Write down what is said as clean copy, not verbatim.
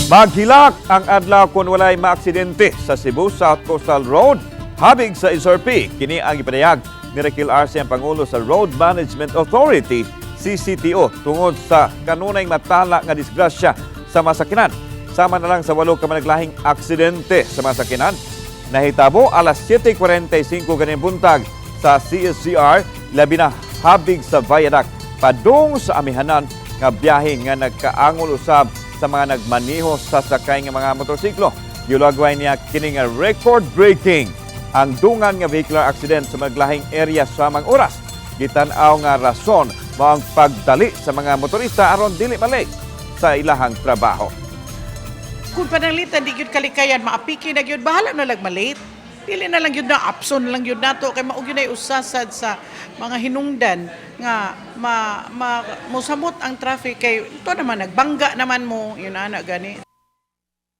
Maghilak ang adlaw kung walay maaksidente sa Cebu South Coastal Road. Habig sa SRP, kini ang ipinayag ni Rekil Arce ang Pangulo sa Road Management Authority, CCTO, tungod sa kanunay matala nga disgrasya sa masakinan. Sama na lang sa 8 ka managlahing aksidente sa masakinan. Nahitabo alas 7:45 ganing buntag sa CSCR, labi na habig sa viaduct padung sa amihanan nga biyahe nga nagkaangol usab sa mga nagmaniho sa sakay nga mga motorsiklo. Giulagway niya kini nga record-breaking ang dungan nga vehicular accident sa maglahing area sa mga oras. Gitan-aw nga rason mao ang pagdali sa mga motorista aron dili malate sa ilahang trabaho. Kung pananglitan, di yun kalikayan, maapiki na yun, bahala na lang malate. Dili na lang yun na, apson lang yun nato, kay maug yun ay usasad sa mga hinungdan nga musamot ang traffic kay ito naman, nagbangga naman mo, yun na gani.